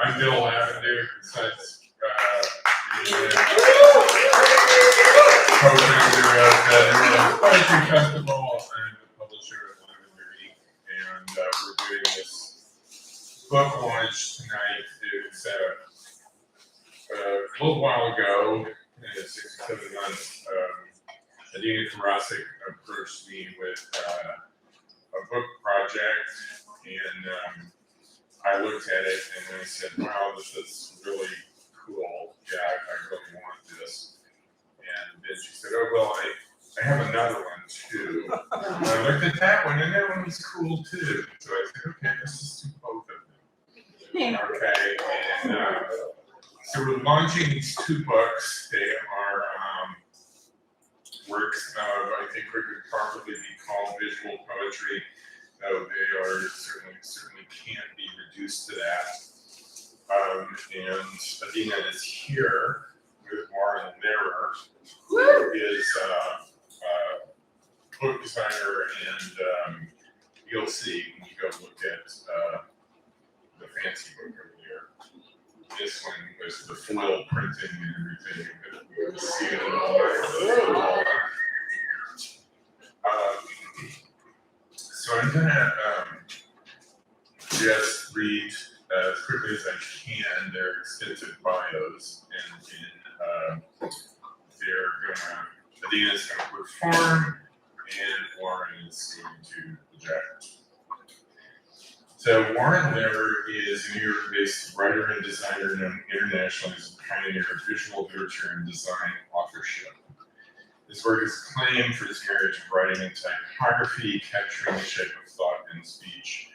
I'm Bill Lavender, besides co-founder of the Poetry Festival and the publisher of Lavender Ink, and we're doing this book launch tonight. It's a little while ago, 6 or 7 months, Adeena Karasick approached me with a book project, and I looked at it and I said, wow, this is really cool. Yeah, I really want this. And then she said, oh, well, I have another one too. And I looked at that one, and that one was cool too. So I said, okay, let's just do both of them. Okay, and so we're launching these 2 books. They are works of, I think, what could probably be called visual poetry, though they are certainly can't be reduced to that. And Adeena is here with Warren Lehrer, who is a book designer, and you'll see when you go look at the fancy book over there. This one was the foil printing and everything, but you'll see it in all that. So I'm gonna just read as quickly as I can their extensive bios, and Adeena's gonna perform, and Warren is going to project. So Warren Lehrer is a New York-based writer and designer known internationally as a pioneer of visual literature and design authorship. His work is acclaimed for his marriage of writing and typography, capturing the shape of thought and speech,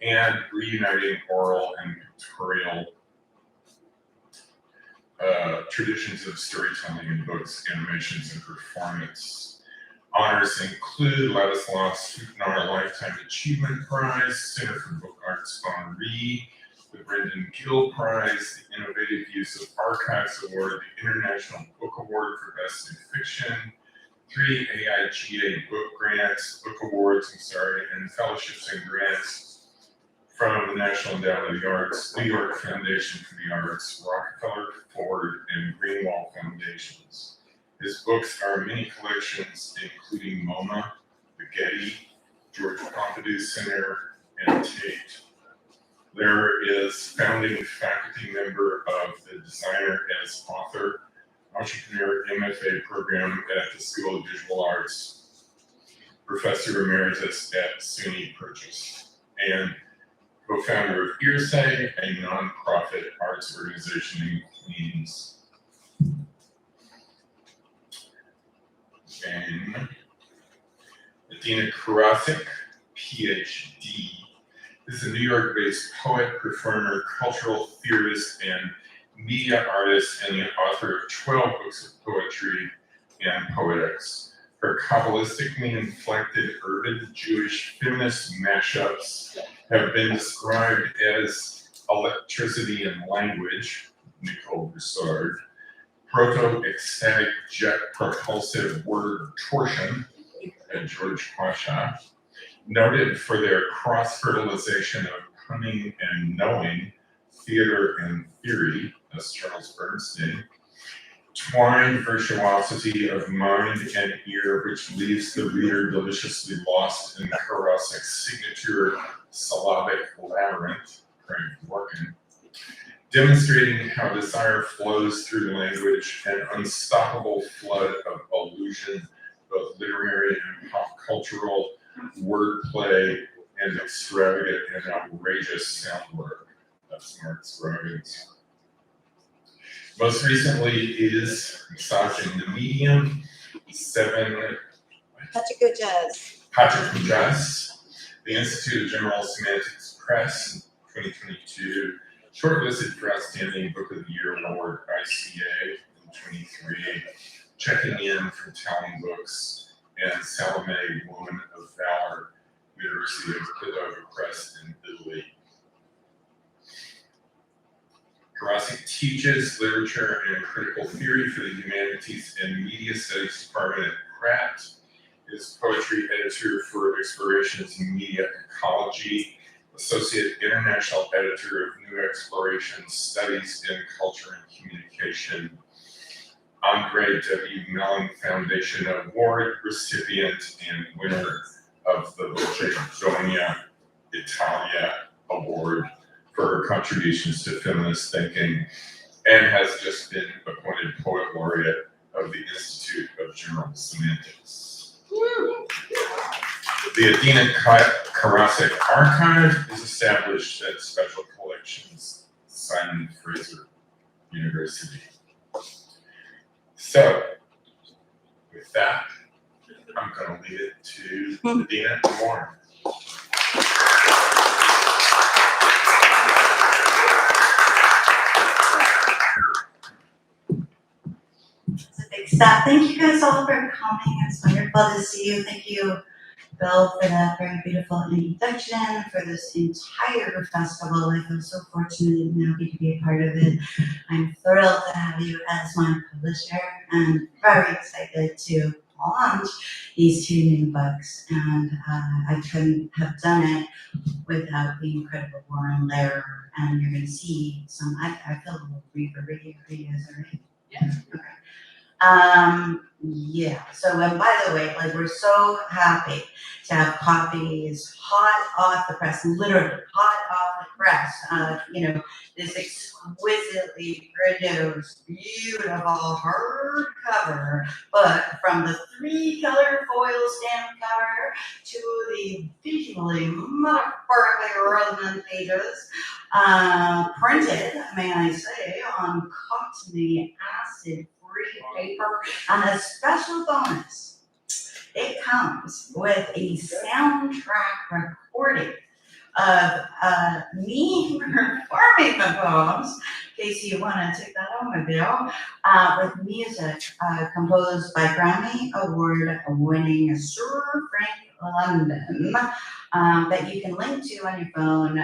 and reuniting oral and pictorial traditions of storytelling in books, animations, and performance. Honors include Ladislaus Fugnar Lifetime Achievement Prize, Center for Book Arts Henri, the Brendan Gill Prize, the Innovative Use of Archives Award, the International Book Award for Best in Fiction, 3 AIGA book grants, book awards, and fellowships and grants from the National Endowment of the Arts, New York Foundation for the Arts, Rockefeller, Ford, and Greenwald Foundations. His books are many collections, including MoMA, the Getty, George Pompidou Center, and Tate. Lehrer is founding faculty member of the Designer as Author Entrepreneur MFA program at the School of Visual Arts, Professor Emeritus at SUNY Purchase, and co-founder of Earsay, a nonprofit arts organization in Queens. And Adeena Karasick, PhD, is a New York-based poet, performer, cultural theorist, and media artist, and the author of 12 books of poetry and poetics. Her Kabbalistically inflected urban Jewish feminist mashups have been described as electricity and language, Nicole Broussard, proto-ecstatic jet propulsive word torsion, George Quasha, noted for their cross-fertilization of cunning and knowing, theater and theory, that's Charles Bernstein, twined virtuosity of mind and ear, which leaves the reader deliciously lost in Karasick's signature syllabic labyrinth, Craig Dworkin, demonstrating how desire flows through language, an unstoppable flood of illusion, both literary and pop cultural, wordplay, and extravagant and outrageous sound work. That's more extravagance. Most recently is Massaging the Medium, 7 Pachacujas, the Institute of General Semantics Press, 2022, shortlisted for Outstanding Book of the Year Award, ICA, in 23, Checking In from Talon Books, and Salome, Woman of Valor, University of Padova Press in Italy. Karasick teaches literature and critical theory for the Humanities and Media Studies Department at Pratt, is poetry editor for Explorations in Media Ecology, a Associate International Editor of New Explorations, Studies in Culture and Communication, Andre W. Mellon Foundation Award recipient and winner of the Bologna Italia Award for her contributions to feminist thinking, and has just been appointed Poet Laureate of the Institute of General Semantics. The Adeena Karasick Archive is established at Special Collections, Simon Fraser University. So, with that, I'm going to leave it to Adeena and Warren. It's a big step. Thank you guys all for coming. It's wonderful to see you. Thank you, Bill, for that very beautiful introduction, for this entire festival. I feel so fortunate and happy to be a part of it. I'm thrilled to have you as my publisher and very excited to launch these two new books. And I couldn't have done it without the incredible Warren Lehrer. And you're going to see some, I feel a little reverberation. Are you guys all right? Yeah. Okay. Yeah, so and by the way, like we're so happy to have copies hot off the press, literally hot off the press. You know, this exquisitely produced, beautiful hardcover book, from the 3-color foil stamp cover to the visually metaphorically resonant pages, printed, may I say, on cottony acid paper, and a special bonus. It comes with a soundtrack recording of me performing the poems, in case you want to take that home with you, with music composed by Grammy Award winning Sir Frank London, that you can link to on your phone.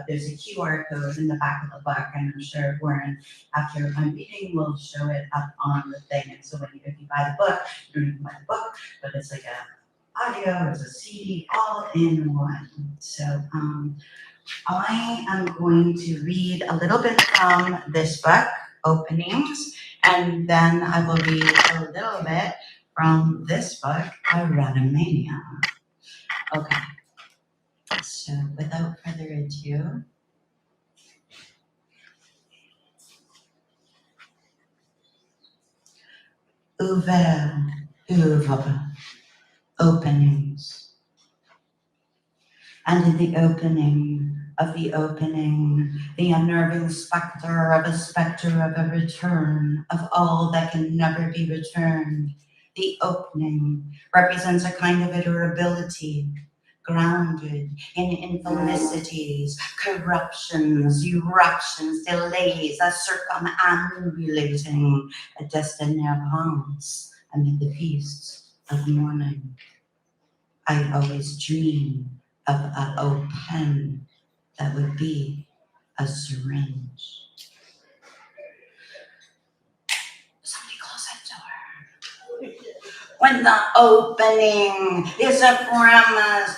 There's a QR code in the back of the book, and I'm sure Warren, after I'm reading, will show it up on the thing. And so if you buy the book, you don't even buy the book, but it's like a audio, it's a CD, all in one. So I am going to read a little bit from this book, Openings, and then I will read a little bit from this book, Aerotomania. Okay, so without further ado, Ouvert Oeuvre, Openings. And in the opening of the opening, the unnerving specter of a return of all that can never be returned. The opening represents a kind of iterability, grounded in infamicities, corruptions, eruptions, delays, a circumambulating a destiny avance amid the feasts of morning. I always dream of an open that would be a syringe. Somebody close that door. When the opening is a promise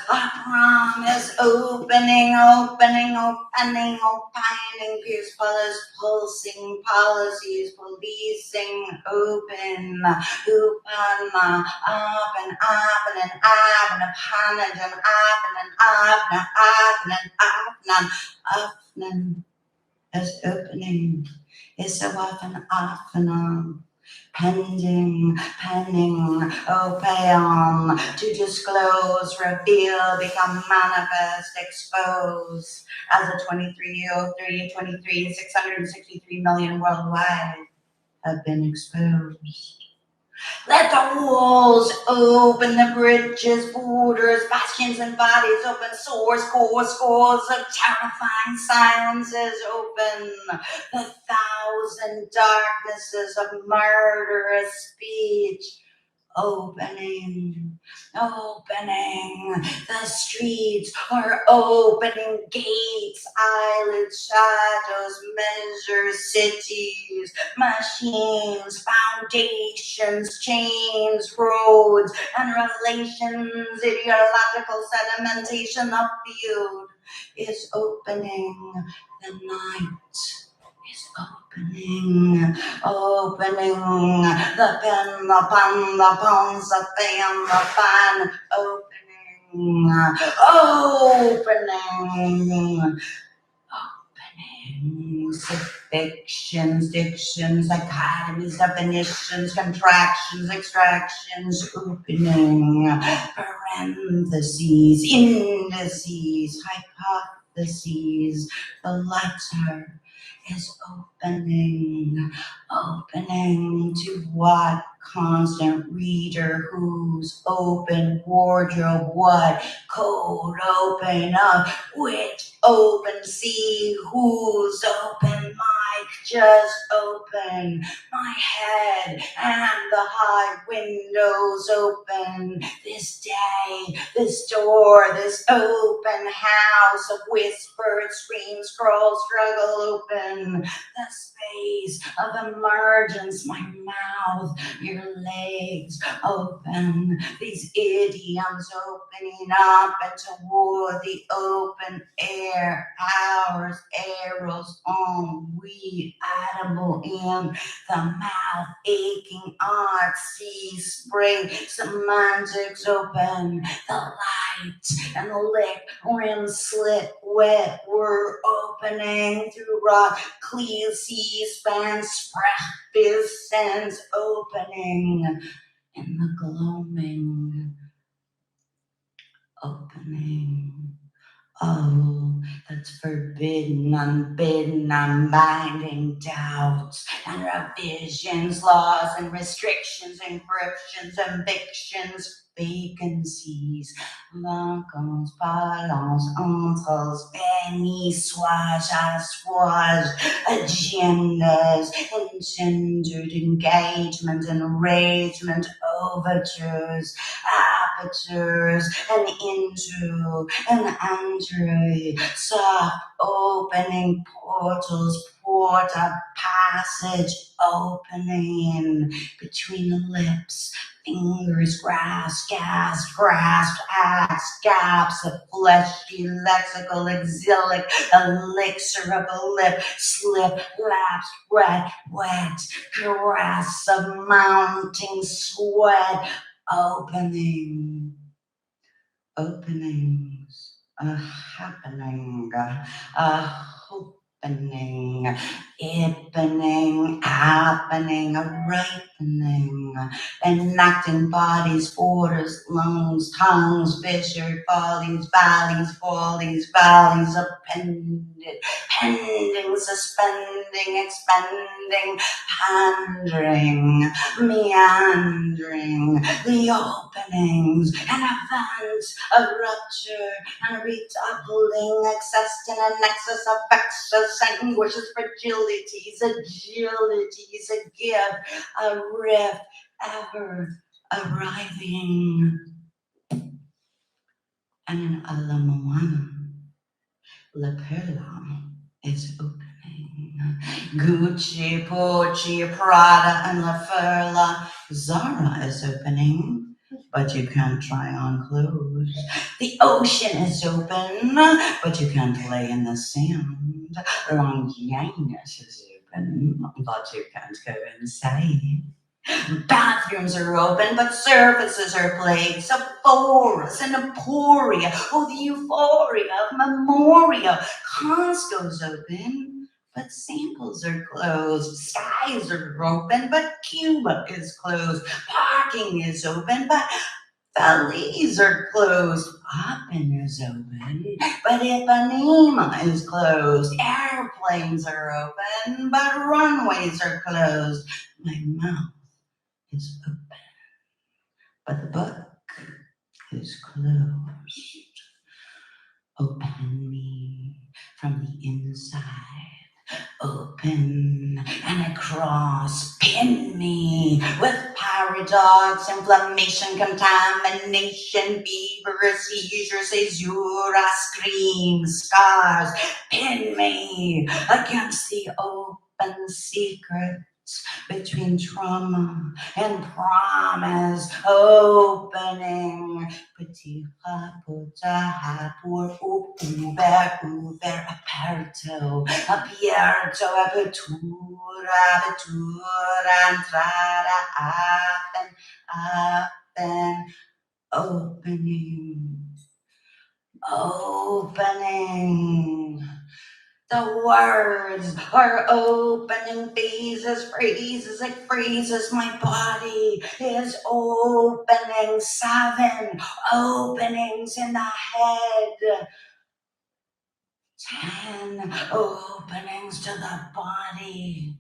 opening, peaceful as pulsing policies, policing, open, up and up and up and up and upon and up and up and up and up and up as opening is so often on. Pending, open, to disclose, reveal, become manifest, expose, as a 23, 663 million worldwide have been exposed. Let the walls open, the bridges, borders, bastions and bodies open, scores of terrifying silences open, the 1,000 darknesses of murderous speech opening, opening. The streets are opening gates, eyelid shadows measure cities, machines, foundations, chains, roads, and relations, ideological sedimentation. The field is opening, the night is opening, opening, the pen, the pun, the puns, the fan, the fan, opening, opening. Fictions, dictions, dichotomies, definitions, contractions, extractions, opening, parentheses, indices, hypotheses. The letter is opening, opening to what constant reader, whose open wardrobe, what code open up, which open sea, whose open mic just open, my head and the high windows open, this day, this door, this open house of whispered screams, scroll, struggle open, the space of emergence, my mouth, your legs open, these idioms opening up and toward the open air, ours, eros, we, edible in the mouth, aching art, sea, spring, semantics open, the light and the lip, rim, slit, wet, we're opening through rock, clear, C-span, sprach, sense opening, in the gloaming, opening. Oh, that's forbidden, unbidden, unbinding doubts and revisions, laws and restrictions, encryptions, evictions, vacancies, vacants, balance, entres, vernissage, assuage, agendas, engendered engagement, enragement, overtures, apertures, and into an android, soft opening portals, port a passage opening between the lips, fingers grasp, grasped, acts, gaps of fleshy, lexical, exilic, elixir of the lip, slip, lapse, red, wet, caress of mounting sweat, opening, openings, a happening, a opening, happening, happening, a ripening, enacting bodies, borders, lungs, tongues, fissured follies, valleys, appended, pending, suspending, expending, pandering, meandering, the openings and events of rupture and redoubling, accessing a nexus of vexus, anguishes, fragilities, agilities, a gift, a rift, ever arriving. And in Alamoana, La Perla is opening. Gucci, Porci, Prada, and La Furla. Zara is opening, but you can't try on clothes. The ocean is open, but you can't play in the sand. Longinus is open, but you can't go inside. Bathrooms are open, but surfaces are plagued. Sephora's and Emporia. Oh, the euphoria of Memoria. Costco's open, but samples are closed. Skies are open, but Cuba is closed. Parking is open, but Belize are closed. Hoppin is open, but Ipanema is closed. Airplanes are open, but runways are closed. My mouth is open, but the book is closed. Open me from the inside. Open and across, pin me with dogs, inflammation, contamination, fever, seizures, azura, screams, scars, pin me against the open secrets between trauma and promise, opening. Petit rapporta hapur Ouvert Oeuvre aperto, apertura, entrada, open, opening. The words are opening phases, phrases, it freezes. My body is opening. 7 openings in the head. 10 openings to the body.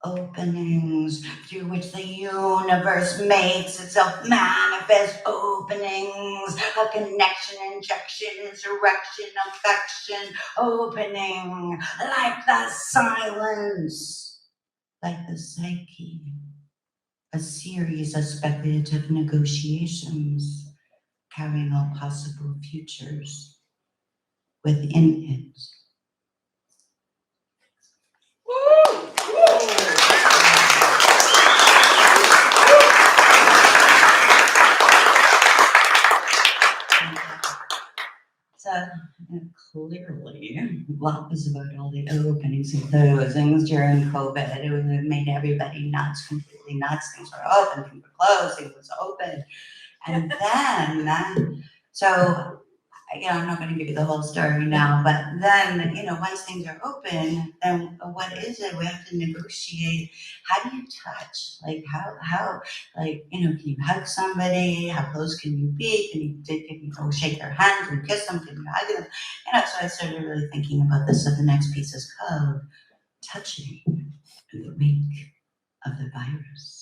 Openings through which the universe makes itself manifest. Openings, a connection, injection, insurrection, affection. Opening like the silence, like the psyche. A series of speculative negotiations carrying all possible futures within it. So clearly, what was about all the openings and closings during COVID? It made everybody nuts, completely nuts. Things were open, things were closed, things was open. And then, so I'm not going to give you the whole story now, but then, once things are open, then what is it? We have to negotiate. How do you touch? Like, how, can you hug somebody? How close can you be? Can you shake their hand? Can you kiss them? Can you hug them? So I started really thinking about this. So the next piece is called Touching in the Wake of the Virus.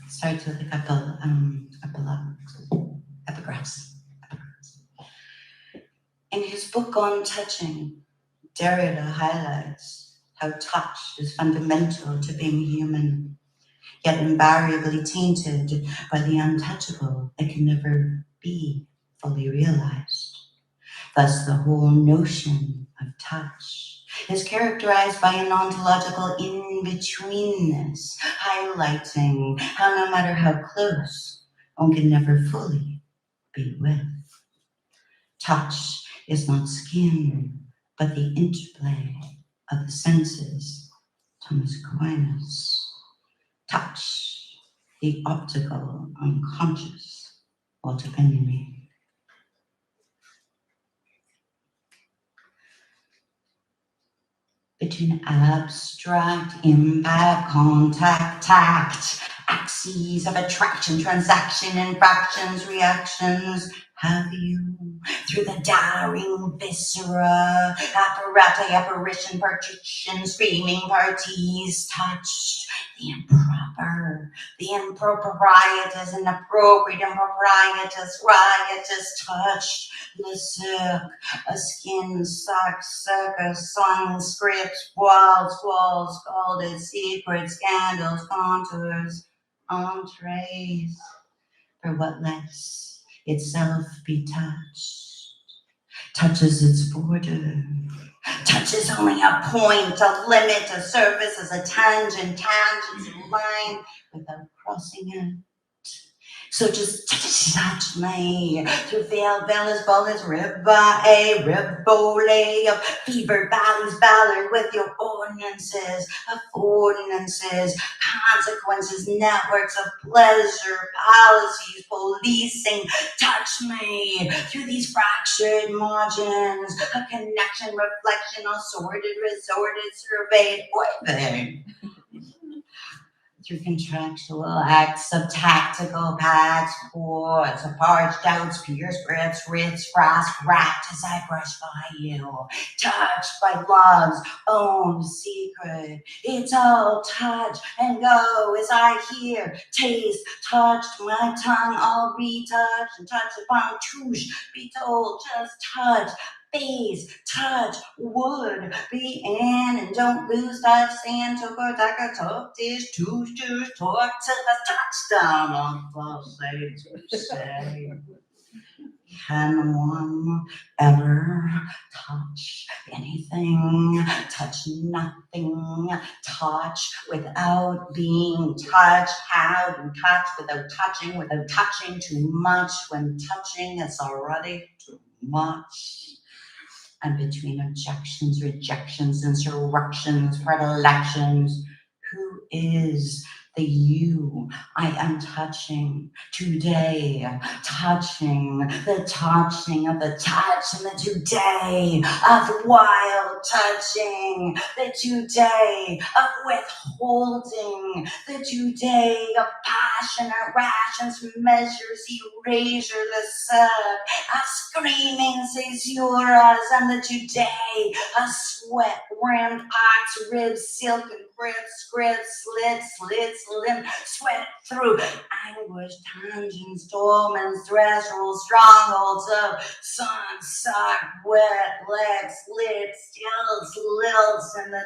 Starts with a couple epigraphs. In his book on touching, Derrida highlights how touch is fundamental to being human, yet invariably tainted by the untouchable that can never be fully realized. Thus, the whole notion of touch is characterized by an ontological in-betweenness, highlighting how no matter how close, one can never fully be with. Touch is not skin, but the interplay of the senses. Thomas Aquinas. Touch, the optical unconscious. Walter Benjamin. Between abstract, impact, contact, tact, axes of attraction, transaction, infractions, reactions, have you, through the daring viscera, apparati, apparition, partition, screaming parties, touched the improper, the improprietous, inappropriate, improprietous, riotous, touched the sick, a skin, sack, circus, sun, scripts, walls, scalded, secrets, scandals, contours, entrees, for what lets itself be touched, touches its border, touches only a point, a limit, a surface, as a tangent, a line, without crossing it. So just touch me through veil's ballers, a rivole of fevered valleys, valor with your ordinances, affordances, consequences, networks of pleasure, policies, policing. Touch me through these fractured margins, a connection, reflection, assorted, resorted, surveyed, orbit. Through contractual acts of tactical pacts, ports, of parched doubts, pierced grips, rits, frost, wrapped as I brush by you, touched by love's own secret. It's all touch and go as I hear, taste, touched, my tongue all retouched and touched upon touche, be told, just touch. face, touch, wood, be in, and don't lose touch, stand, took or talk, dish, two shoes, talk to the touchdown on the say. Can one ever touch anything, touch nothing, touch without being touched? How to touch without touching too much when touching is already too much? And between objections, rejections, insurrections, predilections, who is the you I am touching today? Touching the touching of the touch and the today of wild touching, the today of withholding, the today of passionate rations, measures, erasure, the sub, a screaming caesuras, and the today a sweat, rimmed ox, ribs, silken grip, script, slits, limb, sweat through anguish, tangents, dolmens, thresholds, strongholds of sun, suck, wet, legs, lit, stilts, lilts, and the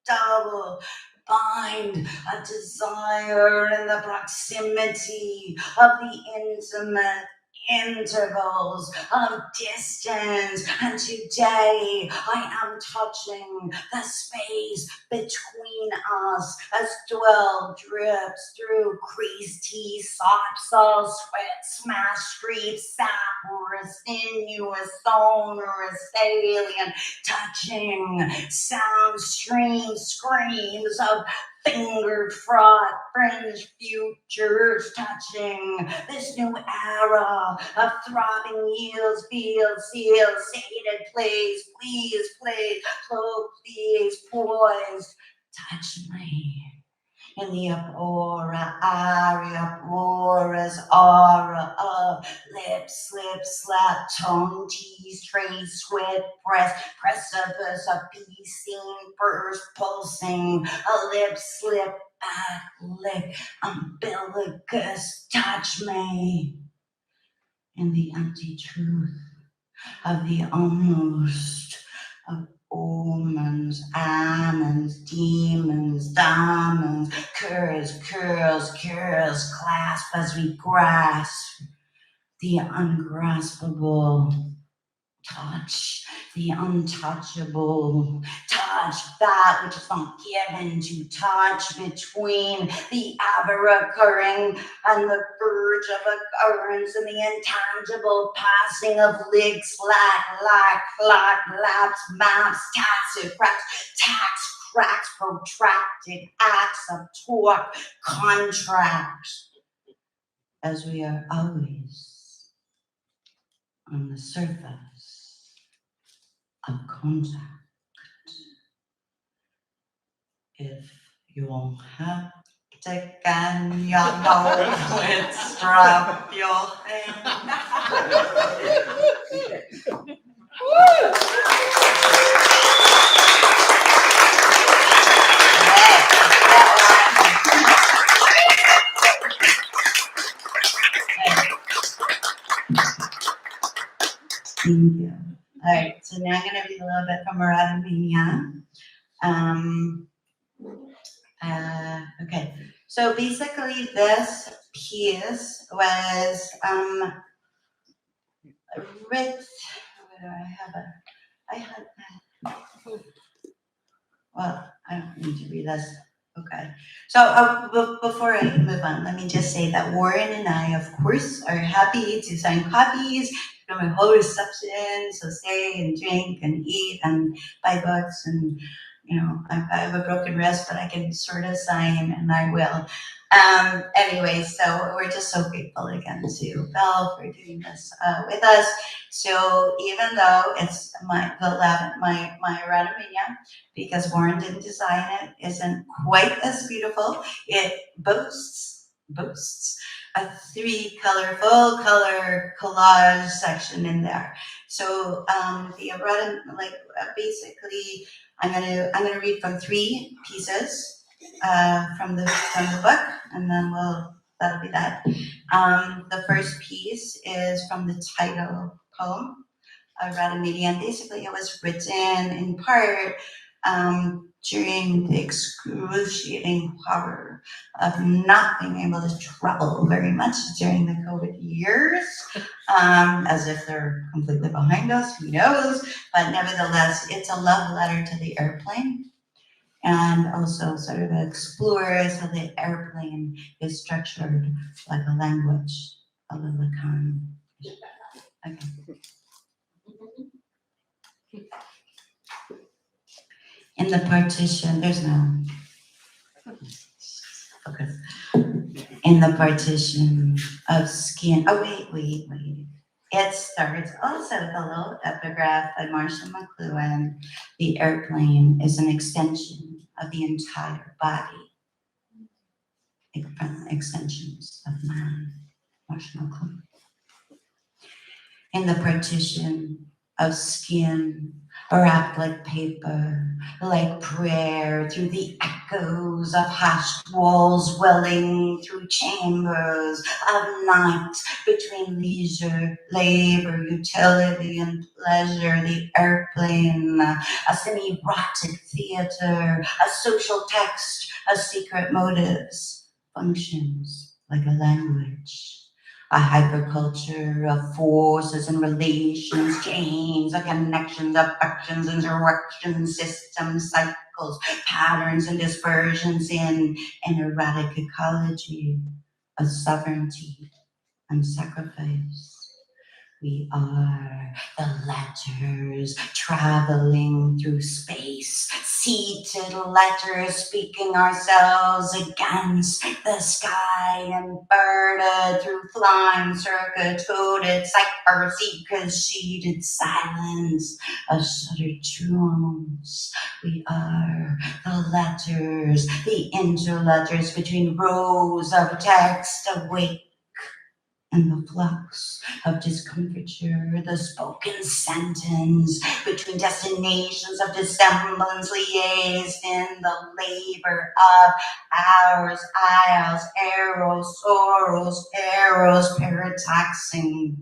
double bind a desire in the proximity of the intimate intervals of distance, and today I am touching the space between us as 12 drips through creased tea, soft salt, sweat, smash, street, saporous, sinuous, sonorous, alien, touching, sound, streams, screams of fingered fraught fringe futures touching this new era of throbbing yields, fields, seals, sated plays, please, please, poised, touch me. In the aura, aria, porous aura of lip, slip, slap, tongue, tease, trace, sweat, precipice, a piecing, burst, pulsing, a lip, slip, back, lick, umbilicus, touch me. In the empty truth of the almost, of omens, amens, demons, diamonds, curls, clasp as we grasp the ungraspable, touch the untouchable, touch that which is not given to touch, between the ever occurring and the verge of occurrence, and the intangible passing of licks, laps, maps, tacit cracks, protracted acts of torque, contracts, as we are always on the surface of contact. If you'll have to can you know it, strap your hand. Thank you. All right, so now I'm going to read a little bit from Aerotomania. Okay, so basically this piece was written, where do I have it? I had, well, I don't need to read this. Okay, so before I move on, let me just say that Warren and I, of course, are happy to sign copies from a whole reception, so stay and drink and eat and buy books, and you know, I have a broken wrist, but I can sort of sign, and I will. Anyway, so we're just so grateful again to Belle for doing this with us. So even though it's my Aerotomania, because Warren didn't design it, isn't quite as beautiful, it boasts a full color collage section in there. So the Aerotomania, like basically, I'm gonna read from 3 pieces from the book, and then that'll be that. The first piece is from the title poem, Aerotomania, and basically it was written in part during the excruciating horror of not being able to travel very much during the COVID years, as if they're completely behind us, who knows? But nevertheless, it's a love letter to the airplane, and also sort of explores how the airplane is structured like a language, a lilican. Okay. In the partition, there's no focus. In the partition of skin. Oh, wait. It starts also with a little epigraph by Marshall McLuhan. The airplane is an extension of the entire body. Extensions of man. Marshall McLuhan. In the partition of skin, wrapped like paper, like prayer, through the echoes of hushed walls, welling through chambers of night, between leisure, labor, utility, and pleasure, the airplane, a semi-erotic theater, a social text, a secret motives, functions like a language. A hyperculture of forces and relations, chains of connections, affections, interactions, systems, cycles, patterns, and dispersions in an erratic ecology of sovereignty and sacrifice. We are the letters traveling through space, seated letters speaking ourselves against the sky, and birded through flying circuit-coded cypher-seekers, sheeted silence of shuttered drums. We are the letters, the interletters between rows of text awake, and the flux of discomfiture, the spoken sentence between destinations of dissemblance liaised in the labor of hours, aisles, eros, parataxing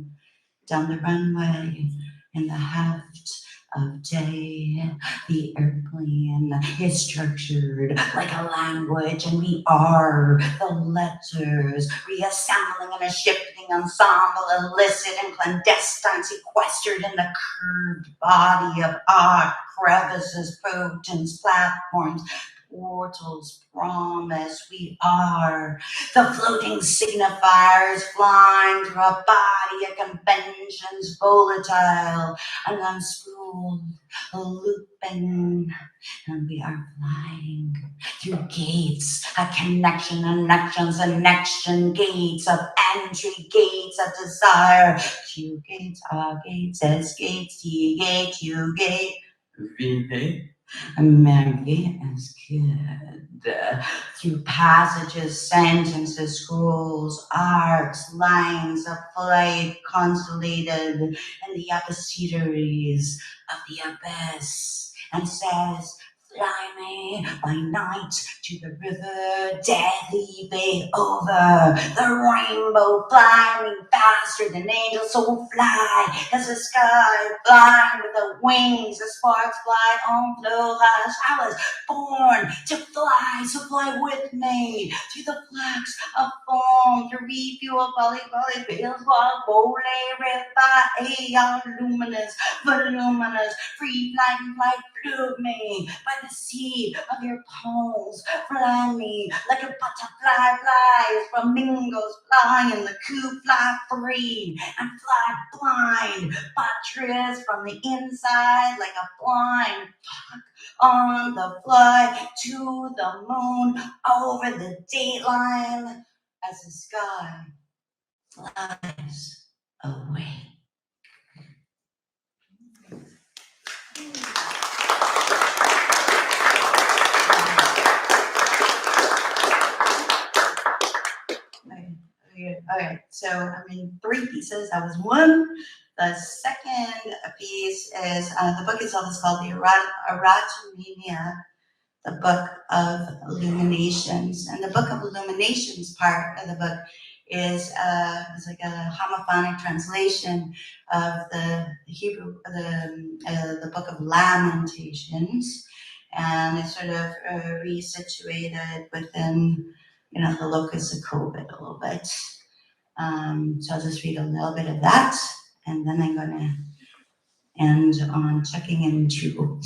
down the runway in the heft of day. The airplane is structured like a language, and we are the letters, reassembling in a shifting ensemble, illicit and clandestine, sequestered in the curved body of art, crevices, protons, platforms, portals, promise. We are the floating signifiers flying through a body of conventions, volatile and unspooled, looping, and we are flying through gates, a connection, connections, connection, gates of entry, gates of desire. Q gates, R gates, S gates, T gate, U gate, V gate. Maggie is good. Through passages, sentences, scrolls, arcs, lines of flight, constellated in the apicetaries of the abyss, and says, fly me by night to the river, deadly bay over the rainbow, fly me faster than angels, so fly as the sky, blind with the wings, the sparks fly on florage. I was born to fly, so fly with me through the flux of foam, to refuel volley, bills, vole, river, luminous, voluminous, free flight, flew me by the sea of your palms, fly me like a butterfly flies, flamingos fly in the coop, fly free and fly blind, buttress from the inside like a blind hawk on the fly to the moon over the dateline as the sky flies away. Okay, so I'm in three pieces. That was one. The second piece is the book itself is called the Aerotomania, the Book of Lumenations. And the Book of Lumenations part of the book is it's like a homophonic translation of the Hebrew, the Book of Lamentations, and it's sort of resituated within, you know, the locus of COVID a little bit. So I'll just read a little bit of that, and then I'm going to end on checking into.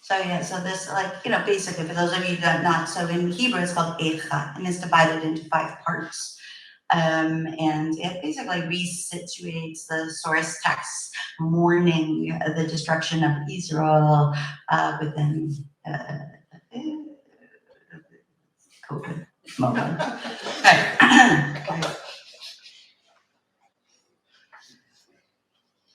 So yeah, so this, like, you know, basically for those of you that not, so in Hebrew it's called Echa, and it's divided into 5 parts. And it basically resituates the source text mourning the destruction of Israel within COVID moment. Okay.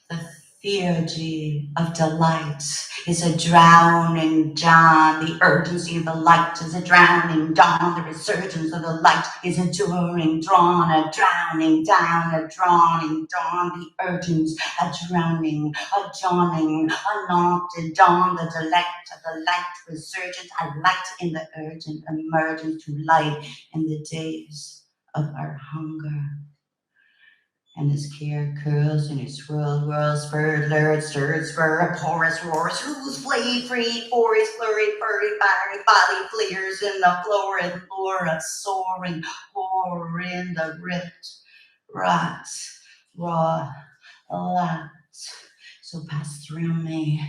The theurgy of delight is a drowning dawn. The urgency of the light is a drowning dawn. The resurgence of the light is enduring, drawn, a drowning down, a drowning dawn. The urgence, a drowning, a dawning, a knotted dawn. The delight of the light, resurgence, a light in the urgent, emergence to light in the days of our hunger. And his care curls and his whirls, furred, lurid, stirred, spur, a porous roars, whose blade free, for his flurried, furry, fiery body fleers in the florid lure of soaring horror in the rift, rots, raw, alas. So pass through me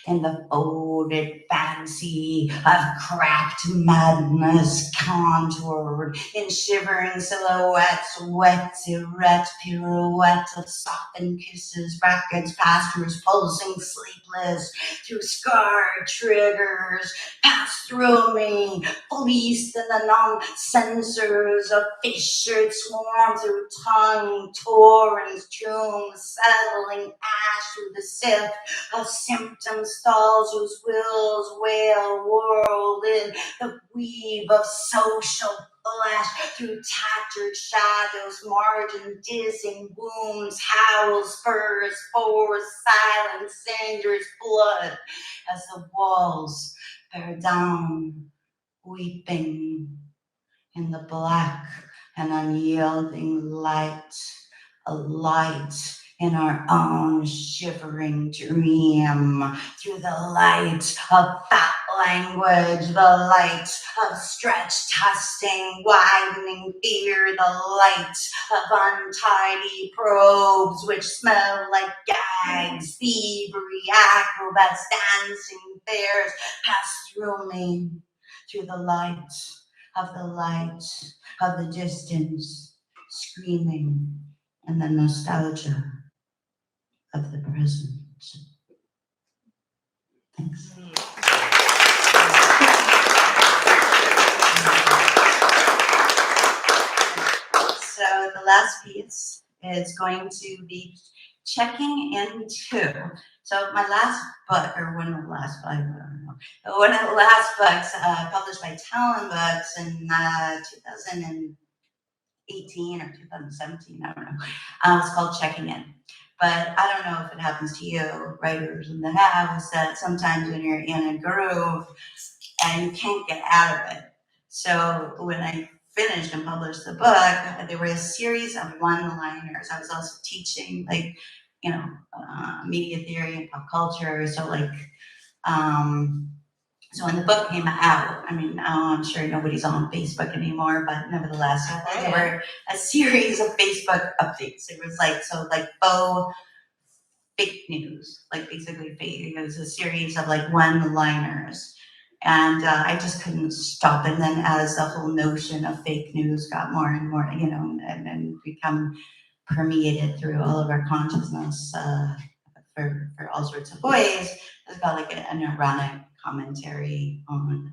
in the folded fancy of cracked madness, contoured in shivering silhouettes, wet, erect pirouette of softened kisses, brackets, pastures, pulsing sleepless, through scarred triggers, pass through me, fleeced in the numb censors of fissured swarm, through tongue, torrents, tombs, settling ash through the sift of symptom stalls whose wills wail whirled in the weave of social flesh, through tattered shadows, margin dizzying wounds, howls, spurs, spores, silent cinders, blood as the walls bear down, weeping in the black and unyielding light, a light in our own shivering dream, through the light of fat language, the light of stretched testing, widening fear, the light of untidy probes which smell like gags, thievery, acrobats, dancing bears, pass through me, through the light of the distance, screaming, and the nostalgia of the present. Thanks. So the last piece is going to be checking into. So my last book, or one of the last, I don't know, one of the last books published by Talon Books in 2018 or 2017, I don't know. It's called Checking In. But I don't know if it happens to you, writers in the house, that sometimes when you're in a groove and you can't get out of it. So when I finished and published the book, there were a series of one-liners. I was also teaching, like, you know, media theory and pop culture. So like, so when the book came out, I mean, I'm sure nobody's on Facebook anymore, but nevertheless, there were a series of Facebook updates. It was like, so like faux fake news, like basically fake. It was a series of like one-liners. And I just couldn't stop. And then as the whole notion of fake news got more and more, you know, and become permeated through all of our consciousness for all sorts of ways, it's got like an ironic commentary on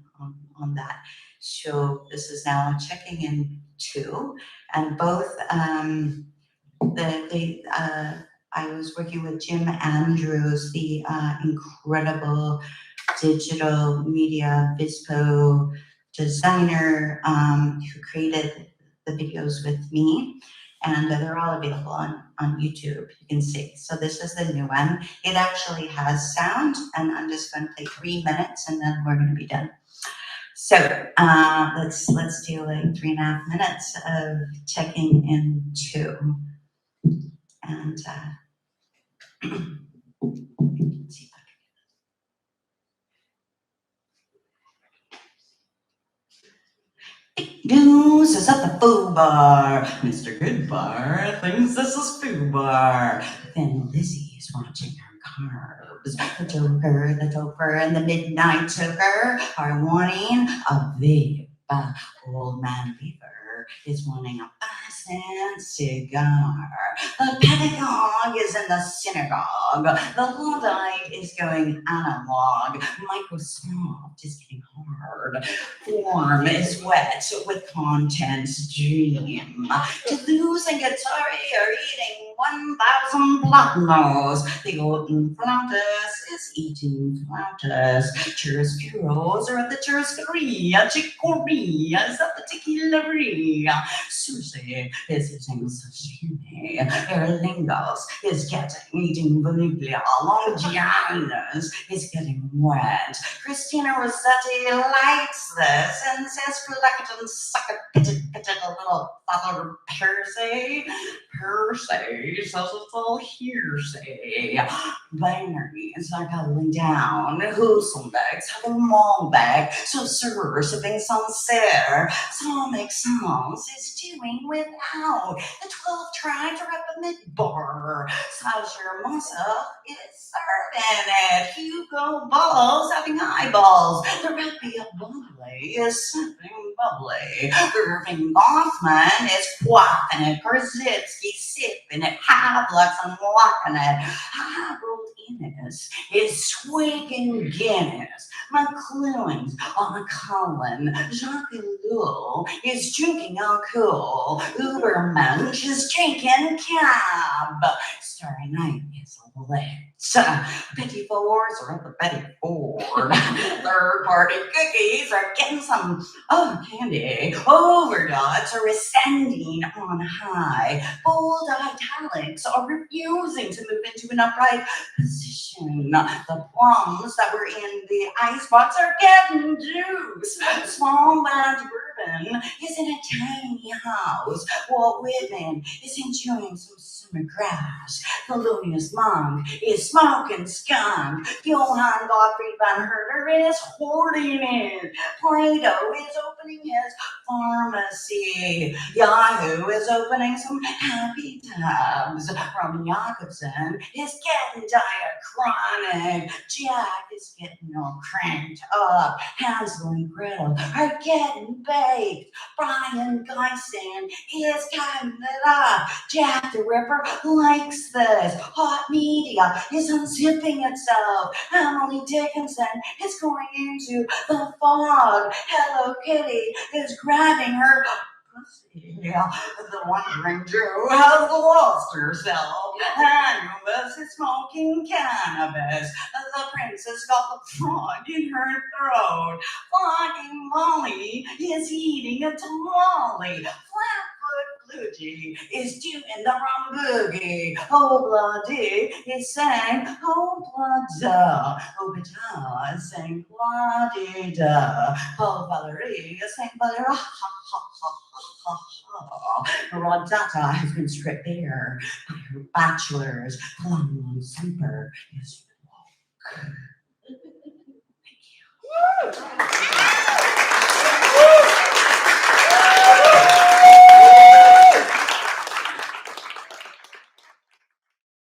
that. So this is now checking in two, and both I was working with Jim Andrews, the incredible digital media Vispo designer who created the videos with me, and they're all available on YouTube. You can see. So this is the new one. It actually has sound, and I'm just going to play 3 minutes, and then we're going to be done. So let's do like 3.5 minutes of checking into, and let's see. News is at the foo bar. Mr. Goodbar thinks this is foo bar. Then Lizzie's watching her carbs. The Joker, and the midnight toker are wanting a big old man beaver is wanting a 5-cent cigar. The pedagogue is in the synagogue. The Luddite is going analog. Microsoft is getting hard. Form is wet with content's dream. Toulouse and Guattari are eating 1,000 platanos. The Golden Flatus is eating flautas. Churrasqueros are at the churrascaria. Chicoria is at the tequileria. Sushi is eating sashimi. Erlingos is eating vanilla. Longianas is getting wet. Christina Rossetti likes this and says collect and suck it, pitch it, a little father Percy. Percy says it's all hearsay. Binaries are going down. Huselbeck's having Malbec. So Sir sipping Sancerre. Sonic Sans is doing without. The 12 tribes are at the midbar. Sasha Massa is serving it. Hugo Balls having eyeballs. The Rappia Bubbly is sipping bubbly. Irving Goffman is quaffing it. Krasitsky sipping it. Hablux unlocking it. Harold Innes is swigging Guinness. McLuhan's on Cullen. Jacques Ellul is drinking alcohol. Ubermensch is drinking cab. Starry Night is lit. Betty Fours are at the Betty Ford. Third party cookies are getting some candy. Overdots are ascending on high. Bold italics are refusing to move into an upright position. The plums that were in the icebox are getting juice. Small batch bourbon is in a tiny house. Walt Whitman is enjoying some summer grass. Thelonious Monk is smoking skunk. Johann Gottfried van Herder is hoarding it. Plato is opening his pharmacy. Yahoo is opening some happy tabs. Roman Jakobson is getting diachronic. Jack is getting all cranked up. Hansel and Gretel are getting baked. Brian Geisen is cutting it up. Jack the Ripper likes this. Hot media is unzipping itself. Emily Dickinson is going into the fog. Hello Kitty is grabbing her pussy. The Wandering Jew has lost herself. Anubis is smoking cannabis. The princess got the frog in her throat. Flying Molly is eating a tamale. Flatfoot Bluejay is doing the rum boogie. Oh, Bloody is saying, oh, Blada. Oh, Bada is saying, Bladida. Oh, Valerie is saying, Valerie, ha, ha, ha, ha, ha. Rodata has been stripped bare by her bachelors. Plum Super is woke. Thank you.